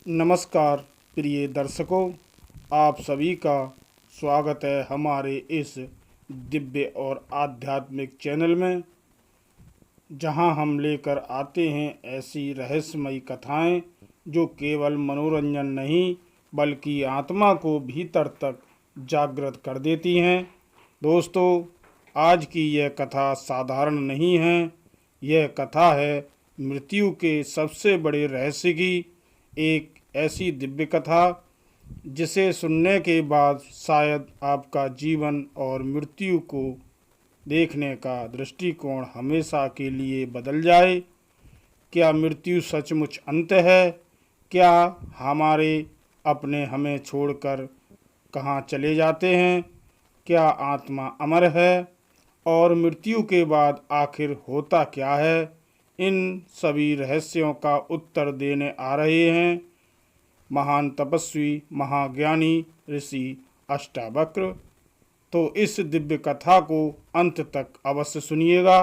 नमस्कार प्रिय दर्शकों, आप सभी का स्वागत है हमारे इस दिव्य और आध्यात्मिक चैनल में, जहां हम लेकर आते हैं ऐसी रहस्यमयी कथाएं जो केवल मनोरंजन नहीं बल्कि आत्मा को भीतर तक जागृत कर देती हैं। दोस्तों, आज की यह कथा साधारण नहीं है। यह कथा है मृत्यु के सबसे बड़े रहस्य की। एक ऐसी दिव्य कथा जिसे सुनने के बाद शायद आपका जीवन और मृत्यु को देखने का दृष्टिकोण हमेशा के लिए बदल जाए। क्या मृत्यु सचमुच अंत है? क्या हमारे अपने हमें छोड़कर कहाँ चले जाते हैं? क्या आत्मा अमर है? और मृत्यु के बाद आखिर होता क्या है? इन सभी रहस्यों का उत्तर देने आ रहे हैं महान तपस्वी, महाज्ञानी ऋषि अष्टावक्र। तो इस दिव्य कथा को अंत तक अवश्य सुनिएगा,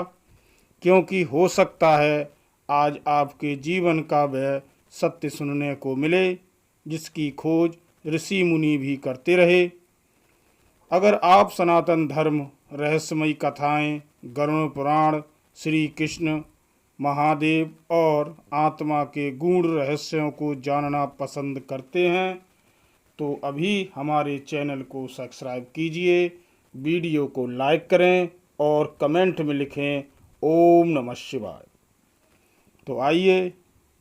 क्योंकि हो सकता है आज आपके जीवन का वह सत्य सुनने को मिले जिसकी खोज ऋषि मुनि भी करते रहे। अगर आप सनातन धर्म, रहस्यमयी कथाएं, गरुड़ पुराण, श्री कृष्ण, महादेव और आत्मा के गूढ़ रहस्यों को जानना पसंद करते हैं तो अभी हमारे चैनल को सब्सक्राइब कीजिए, वीडियो को लाइक करें और कमेंट में लिखें ओम नमः शिवाय। तो आइए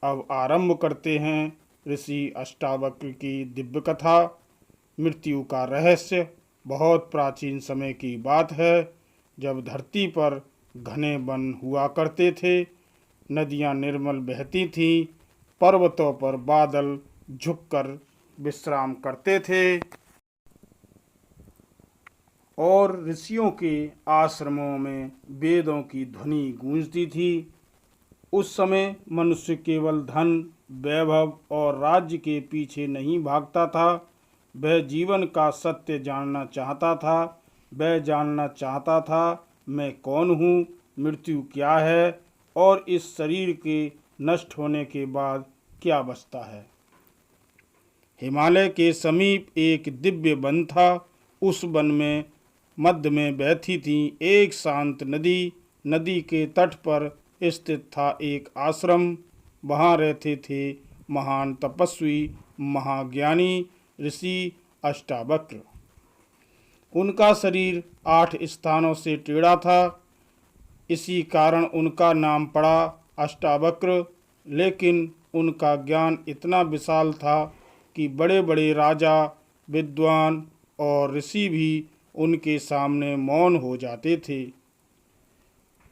अब आरंभ करते हैं ऋषि अष्टावक्र की दिव्य कथा। मृत्यु का रहस्य। बहुत प्राचीन समय की बात है, जब धरती पर घने वन हुआ करते थे, नदियां निर्मल बहती थीं, पर्वतों पर बादल झुककर विश्राम करते थे और ऋषियों के आश्रमों में वेदों की ध्वनि गूंजती थी। उस समय मनुष्य केवल धन, वैभव और राज्य के पीछे नहीं भागता था, वह जीवन का सत्य जानना चाहता था। वह जानना चाहता था, मैं कौन हूँ, मृत्यु क्या है और इस शरीर के नष्ट होने के बाद क्या बचता है। हिमालय के समीप एक दिव्य वन था। उस वन में मध्य में बहती थी एक शांत नदी। नदी के तट पर स्थित था एक आश्रम। वहाँ रहते थे महान तपस्वी, महाज्ञानी ऋषि अष्टावक्र। उनका शरीर 8 स्थानों से टेढ़ा था, इसी कारण उनका नाम पड़ा अष्टावक्र। लेकिन उनका ज्ञान इतना विशाल था कि बड़े बड़े राजा, विद्वान और ऋषि भी उनके सामने मौन हो जाते थे।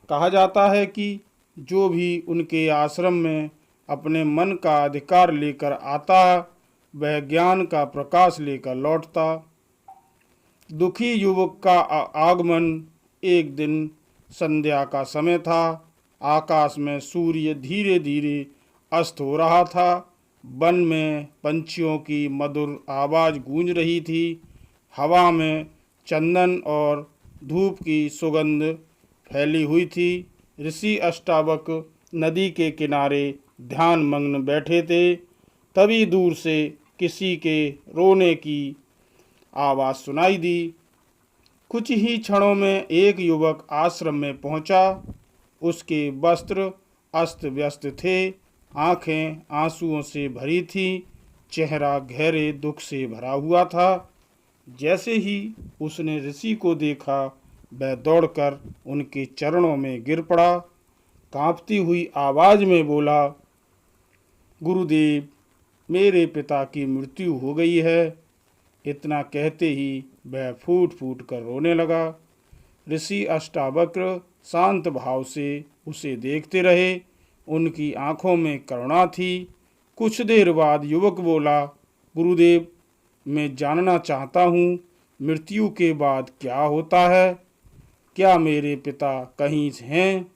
कहा जाता है कि जो भी उनके आश्रम में अपने मन का अधिकार लेकर आता, वह ज्ञान का प्रकाश लेकर लौटता। दुखी युवक का आगमन। एक दिन संध्या का समय था। आकाश में सूर्य धीरे धीरे अस्त हो रहा था। वन में पंछियों की मधुर आवाज़ गूंज रही थी। हवा में चंदन और धूप की सुगंध फैली हुई थी। ऋषि अष्टावक्र नदी के किनारे ध्यान मग्न बैठे थे। तभी दूर से किसी के रोने की आवाज़ सुनाई दी। कुछ ही क्षणों में एक युवक आश्रम में पहुंचा। उसके वस्त्र अस्त व्यस्त थे, आंखें आंसुओं से भरी थीं, चेहरा गहरे दुख से भरा हुआ था। जैसे ही उसने ऋषि को देखा, वह दौड़कर उनके चरणों में गिर पड़ा। कांपती हुई आवाज़ में बोला, गुरुदेव, मेरे पिता की मृत्यु हो गई है। इतना कहते ही वह फूट फूट कर रोने लगा। ऋषि अष्टावक्र शांत भाव से उसे देखते रहे। उनकी आंखों में करुणा थी। कुछ देर बाद युवक बोला, गुरुदेव, मैं जानना चाहता हूँ, मृत्यु के बाद क्या होता है? क्या मेरे पिता कहीं हैं?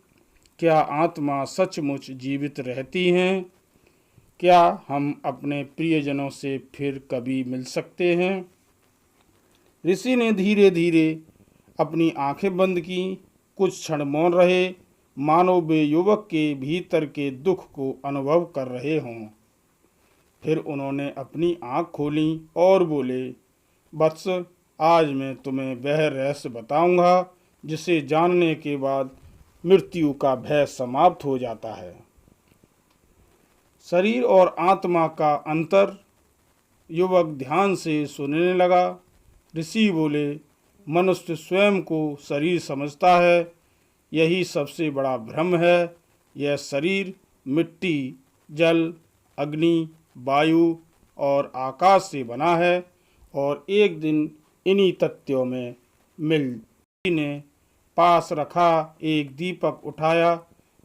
क्या आत्मा सचमुच जीवित रहती हैं? क्या हम अपने प्रियजनों से फिर कभी मिल सकते हैं? ऋषि ने धीरे धीरे अपनी आंखें बंद की। कुछ क्षण मौन रहे, मानो वे युवक के भीतर के दुख को अनुभव कर रहे हों। फिर उन्होंने अपनी आँख खोली और बोले, वत्स, आज मैं तुम्हें वह रहस्य बताऊंगा जिसे जानने के बाद मृत्यु का भय समाप्त हो जाता है। शरीर और आत्मा का अंतर। युवक ध्यान से सुनने लगा। ऋषि बोले, मनुष्य स्वयं को शरीर समझता है। यही सबसे बड़ा भ्रम है। यह शरीर मिट्टी, जल, अग्नि, वायु और आकाश से बना है और एक दिन इन्हीं तथ्यों में मिल। ने पास रखा एक दीपक उठाया।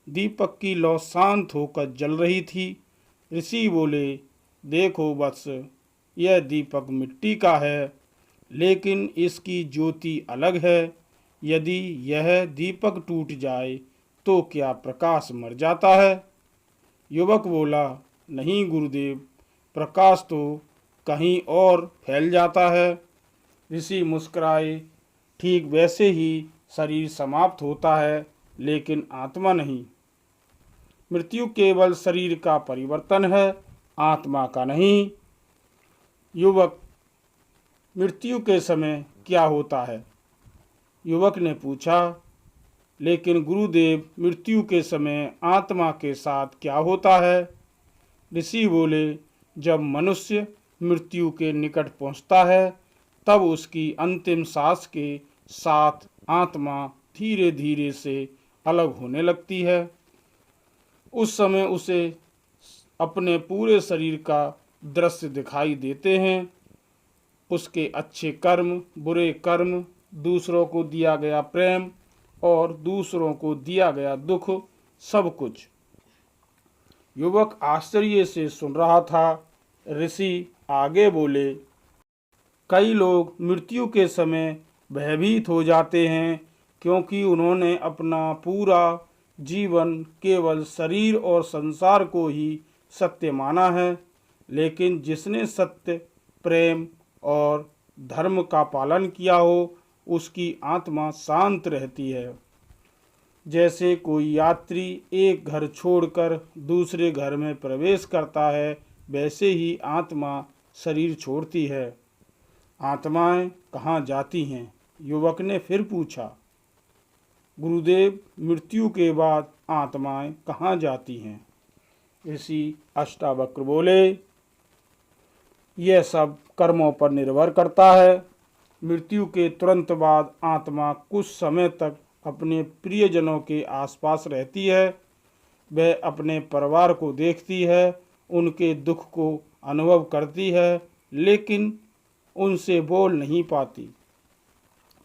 दीपक की लौ शांत होकर जल रही थी। ऋषि बोले, देखो वत्स, यह दीपक मिट्टी का है, लेकिन इसकी ज्योति अलग है। यदि यह दीपक टूट जाए तो क्या प्रकाश मर जाता है? युवक बोला, नहीं गुरुदेव, प्रकाश तो कहीं और फैल जाता है। ऋषि मुस्कुराए, ठीक वैसे ही शरीर समाप्त होता है, लेकिन आत्मा नहीं। मृत्यु केवल शरीर का परिवर्तन है, आत्मा का नहीं। युवक, मृत्यु के समय क्या होता है? युवक ने पूछा, लेकिन गुरुदेव, मृत्यु के समय आत्मा के साथ क्या होता है? ऋषि बोले, जब मनुष्य मृत्यु के निकट पहुंचता है, तब उसकी अंतिम सांस के साथ आत्मा धीरे धीरे से अलग होने लगती है। उस समय उसे अपने पूरे शरीर का दृश्य दिखाई देते हैं। उसके अच्छे कर्म, बुरे कर्म, दूसरों को दिया गया प्रेम और दूसरों को दिया गया दुख, सब कुछ। युवक आश्चर्य से सुन रहा था। ऋषि आगे बोले, कई लोग मृत्यु के समय भयभीत हो जाते हैं क्योंकि उन्होंने अपना पूरा जीवन केवल शरीर और संसार को ही सत्य माना है। लेकिन जिसने सत्य, प्रेम और धर्म का पालन किया हो, उसकी आत्मा शांत रहती है। जैसे कोई यात्री एक घर छोड़कर दूसरे घर में प्रवेश करता है, वैसे ही आत्मा शरीर छोड़ती है। आत्माएं कहाँ जाती हैं? युवक ने फिर पूछा। गुरुदेव, मृत्यु के बाद आत्माएं कहाँ जाती हैं? ऋषि अष्टावक्र बोले, यह सब कर्मों पर निर्भर करता है। मृत्यु के तुरंत बाद आत्मा कुछ समय तक अपने प्रियजनों के आसपास रहती है। वह अपने परिवार को देखती है, उनके दुख को अनुभव करती है, लेकिन उनसे बोल नहीं पाती।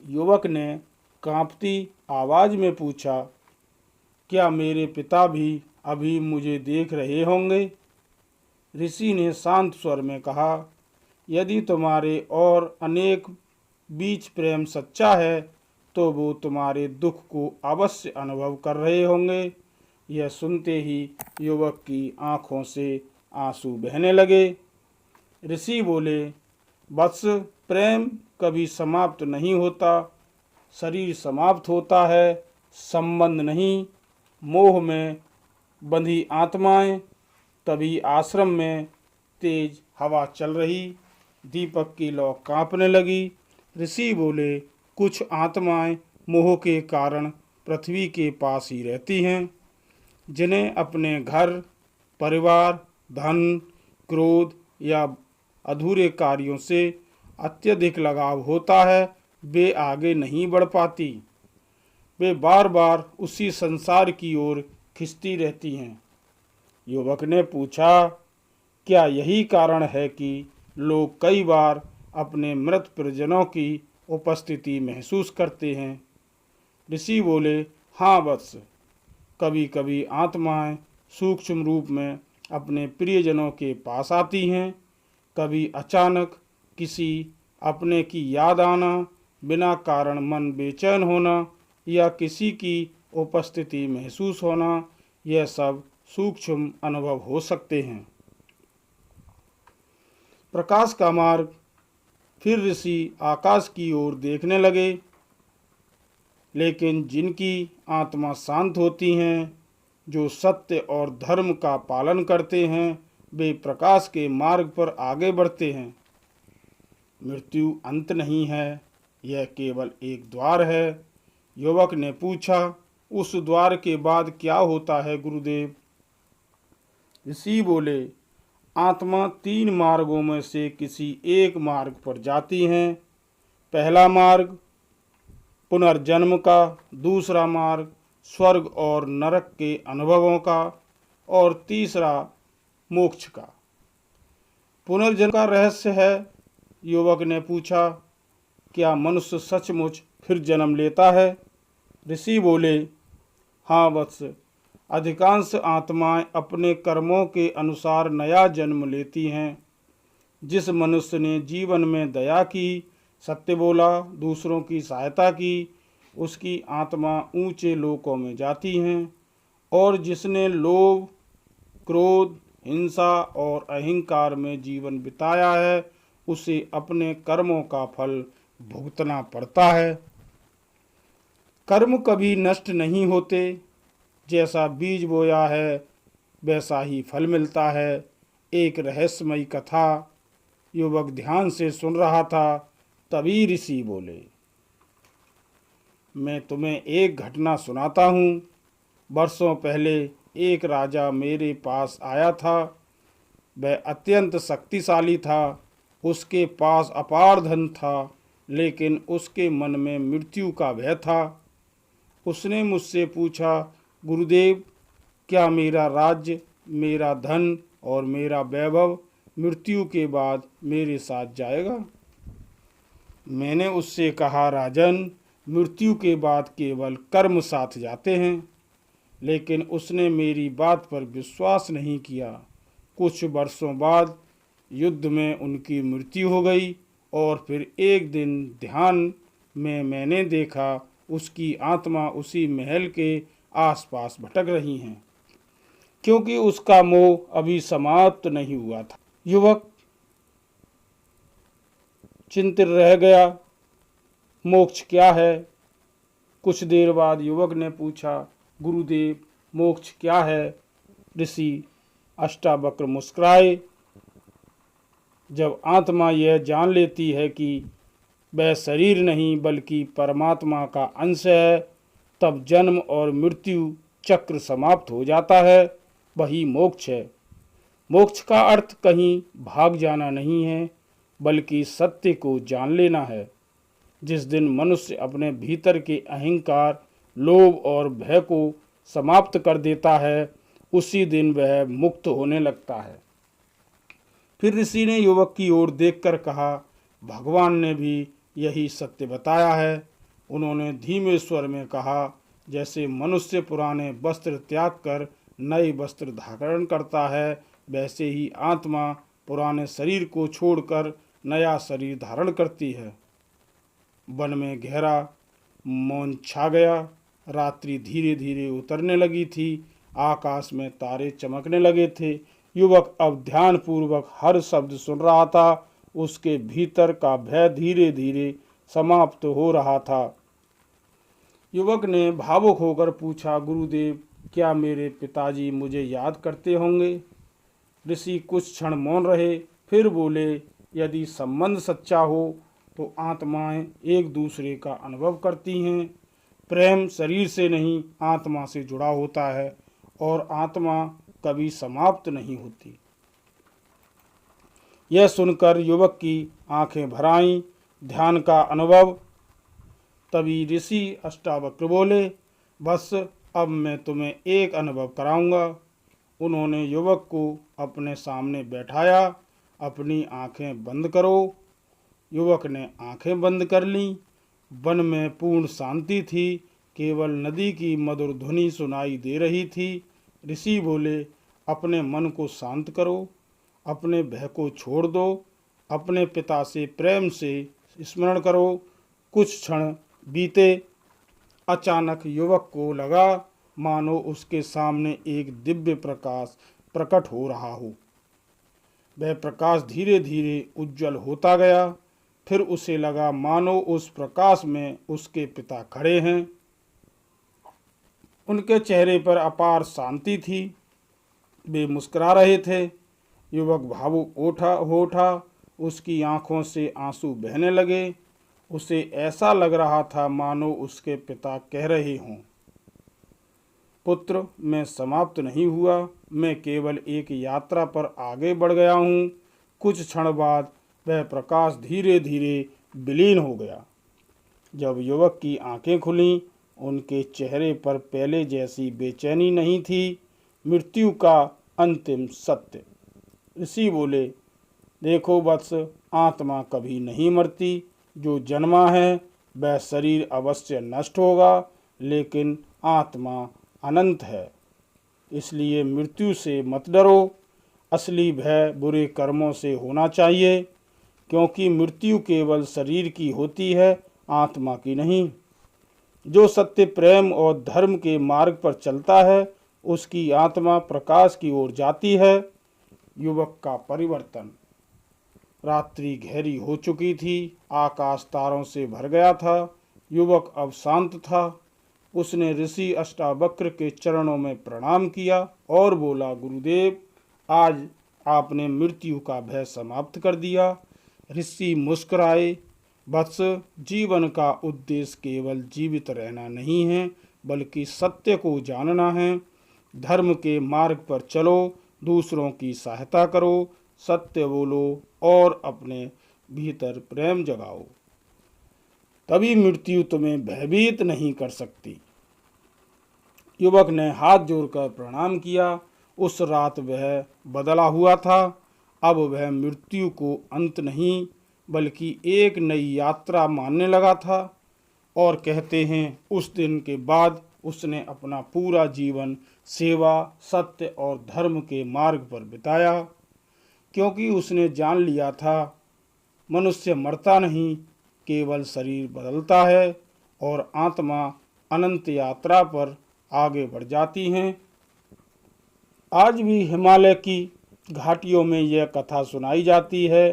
युवक ने कांपती आवाज में पूछा, क्या मेरे पिता भी अभी मुझे देख रहे होंगे? ऋषि ने शांत स्वर में कहा, यदि तुम्हारे और अनेक बीच प्रेम सच्चा है तो वो तुम्हारे दुख को अवश्य अनुभव कर रहे होंगे। यह सुनते ही युवक की आंखों से आंसू बहने लगे। ऋषि बोले, वत्स, प्रेम कभी समाप्त नहीं होता। शरीर समाप्त होता है, संबंध नहीं। मोह में बंधी आत्माएं। तभी आश्रम में तेज हवा चल रही, दीपक की लौ कांपने लगी। ऋषि बोले, कुछ आत्माएं मोह के कारण पृथ्वी के पास ही रहती हैं। जिन्हें अपने घर, परिवार, धन, क्रोध या अधूरे कार्यों से अत्यधिक लगाव होता है, वे आगे नहीं बढ़ पाती। वे बार बार उसी संसार की ओर खिंचती रहती हैं। युवक ने पूछा, क्या यही कारण है कि लोग कई बार अपने मृत परिजनों की उपस्थिति महसूस करते हैं? ऋषि बोले, हाँ वत्स, कभी कभी आत्माएं सूक्ष्म रूप में अपने प्रियजनों के पास आती हैं। कभी अचानक किसी अपने की याद आना, बिना कारण मन बेचैन होना या किसी की उपस्थिति महसूस होना, यह सब सूक्ष्म अनुभव हो सकते हैं। प्रकाश का मार्ग। फिर ऋषि आकाश की ओर देखने लगे। लेकिन जिनकी आत्मा शांत होती हैं, जो सत्य और धर्म का पालन करते हैं, वे प्रकाश के मार्ग पर आगे बढ़ते हैं। मृत्यु अंत नहीं है, यह केवल एक द्वार है। युवक ने पूछा, उस द्वार के बाद क्या होता है गुरुदेव? ऋषि बोले, आत्मा 3 मार्गों में से किसी एक मार्ग पर जाती हैं। पहला मार्ग पुनर्जन्म का, दूसरा मार्ग स्वर्ग और नरक के अनुभवों का, और तीसरा मोक्ष का। पुनर्जन्म का रहस्य है? युवक ने पूछा, क्या मनुष्य सचमुच फिर जन्म लेता है? ऋषि बोले, हाँ वत्स, अधिकांश आत्माएं अपने कर्मों के अनुसार नया जन्म लेती हैं। जिस मनुष्य ने जीवन में दया की, सत्य बोला, दूसरों की सहायता की, उसकी आत्मा ऊंचे लोकों में जाती हैं। और जिसने लोभ, क्रोध, हिंसा और अहंकार में जीवन बिताया है, उसे अपने कर्मों का फल भुगतना पड़ता है। कर्म कभी नष्ट नहीं होते। जैसा बीज बोया है वैसा ही फल मिलता है। एक रहस्यमयी कथा। युवक ध्यान से सुन रहा था। तभी ऋषि बोले, मैं तुम्हें एक घटना सुनाता हूँ। वर्षों पहले एक राजा मेरे पास आया था। वह अत्यंत शक्तिशाली था। उसके पास अपार धन था, लेकिन उसके मन में मृत्यु का भय था। उसने मुझसे पूछा, गुरुदेव, क्या मेरा राज्य, मेरा धन और मेरा वैभव मृत्यु के बाद मेरे साथ जाएगा? मैंने उससे कहा, राजन, मृत्यु के बाद केवल कर्म साथ जाते हैं। लेकिन उसने मेरी बात पर विश्वास नहीं किया। कुछ वर्षों बाद युद्ध में उनकी मृत्यु हो गई। और फिर एक दिन ध्यान में मैंने देखा उसकी आत्मा उसी महल के आसपास भटक रही है, क्योंकि उसका मोह अभी समाप्त नहीं हुआ था। युवक चिंतित रह गया, मोक्ष क्या है? कुछ देर बाद युवक ने पूछा, गुरुदेव, मोक्ष क्या है? ऋषि अष्टावक्र मुस्कुराए। जब आत्मा यह जान लेती है कि वह शरीर नहीं बल्कि परमात्मा का अंश है, तब जन्म और मृत्यु चक्र समाप्त हो जाता है। वही मोक्ष है। मोक्ष का अर्थ कहीं भाग जाना नहीं है, बल्कि सत्य को जान लेना है। जिस दिन मनुष्य अपने भीतर के अहंकार, लोभ और भय को समाप्त कर देता है, उसी दिन वह मुक्त होने लगता है। फिर ऋषि ने युवक की ओर देखकर कहा, भगवान ने भी यही सत्य बताया है। उन्होंने धीमे स्वर में कहा, जैसे मनुष्य पुराने वस्त्र त्याग कर नए वस्त्र धारण करता है, वैसे ही आत्मा पुराने शरीर को छोड़कर नया शरीर धारण करती है। वन में गहरा मौन छा गया। रात्रि धीरे धीरे उतरने लगी थी। आकाश में तारे चमकने लगे थे। युवक अब ध्यानपूर्वक हर शब्द सुन रहा था। उसके भीतर का भय धीरे धीरे समाप्त हो रहा था। युवक ने भावुक होकर पूछा, गुरुदेव, क्या मेरे पिताजी मुझे याद करते होंगे? ऋषि कुछ क्षण मौन रहे, फिर बोले, यदि संबंध सच्चा हो तो आत्माएं एक दूसरे का अनुभव करती हैं। प्रेम शरीर से नहीं, आत्मा से जुड़ा होता है, और आत्मा कभी समाप्त नहीं होती। यह सुनकर युवक की आंखें भर आईं। ध्यान का अनुभव। तभी ऋषि अष्टावक्र बोले, बस अब मैं तुम्हें एक अनुभव कराऊंगा। उन्होंने युवक को अपने सामने बैठाया। अपनी आंखें बंद करो। युवक ने आंखें बंद कर लीं। वन में पूर्ण शांति थी। केवल नदी की मधुर ध्वनि सुनाई दे रही थी। ऋषि बोले, अपने मन को शांत करो, अपने भय को छोड़ दो, अपने पिता से प्रेम से स्मरण करो। कुछ क्षण बीते। अचानक युवक को लगा मानो उसके सामने एक दिव्य प्रकाश प्रकट हो रहा हो। वह प्रकाश धीरे धीरे उज्जवल होता गया। फिर उसे लगा मानो उस प्रकाश में उसके पिता खड़े हैं। उनके चेहरे पर अपार शांति थी। वे मुस्कुरा रहे थे। युवक भावुक हो उठा। उसकी आंखों से आंसू बहने लगे। उसे ऐसा लग रहा था मानो उसके पिता कह रहे हों, पुत्र, मैं समाप्त नहीं हुआ, मैं केवल एक यात्रा पर आगे बढ़ गया हूँ। कुछ क्षण बाद वह प्रकाश धीरे धीरे विलीन हो गया। जब युवक की आंखें खुलीं, उनके चेहरे पर पहले जैसी बेचैनी नहीं थी। मृत्यु का अंतिम सत्य। ऋषि बोले, देखो वत्स, आत्मा कभी नहीं मरती। जो जन्मा है वह शरीर अवश्य नष्ट होगा, लेकिन आत्मा अनंत है। इसलिए मृत्यु से मत डरो। असली भय बुरे कर्मों से होना चाहिए, क्योंकि मृत्यु केवल शरीर की होती है, आत्मा की नहीं। जो सत्य, प्रेम और धर्म के मार्ग पर चलता है, उसकी आत्मा प्रकाश की ओर जाती है। युवक का परिवर्तन। रात्रि गहरी हो चुकी थी, आकाश तारों से भर गया था। युवक अब शांत था। उसने ऋषि अष्टावक्र के चरणों में प्रणाम किया और बोला, गुरुदेव, आज आपने मृत्यु का भय समाप्त कर दिया। ऋषि मुस्कुराए, वत्स, जीवन का उद्देश्य केवल जीवित रहना नहीं है, बल्कि सत्य को जानना है। धर्म के मार्ग पर चलो, दूसरों की सहायता करो, सत्य बोलो और अपने भीतर प्रेम जगाओ। तभी मृत्यु तुम्हें भयभीत नहीं कर सकती। युवक ने हाथ जोड़कर प्रणाम किया। उस रात वह बदला हुआ था। अब वह मृत्यु को अंत नहीं, बल्कि एक नई यात्रा मानने लगा था। और कहते हैं, उस दिन के बाद उसने अपना पूरा जीवन सेवा, सत्य और धर्म के मार्ग पर बिताया, क्योंकि उसने जान लिया था, मनुष्य मरता नहीं, केवल शरीर बदलता है और आत्मा अनंत यात्रा पर आगे बढ़ जाती हैं। आज भी हिमालय की घाटियों में यह कथा सुनाई जाती है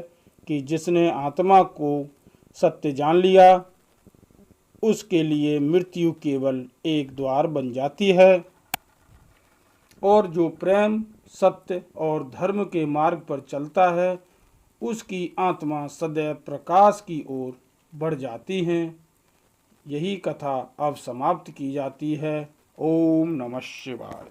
कि जिसने आत्मा को सत्य जान लिया, उसके लिए मृत्यु केवल एक द्वार बन जाती है। और जो प्रेम, सत्य और धर्म के मार्ग पर चलता है, उसकी आत्मा सदैव प्रकाश की ओर बढ़ जाती है। यही कथा अब समाप्त की जाती है। ओम नमः शिवाय।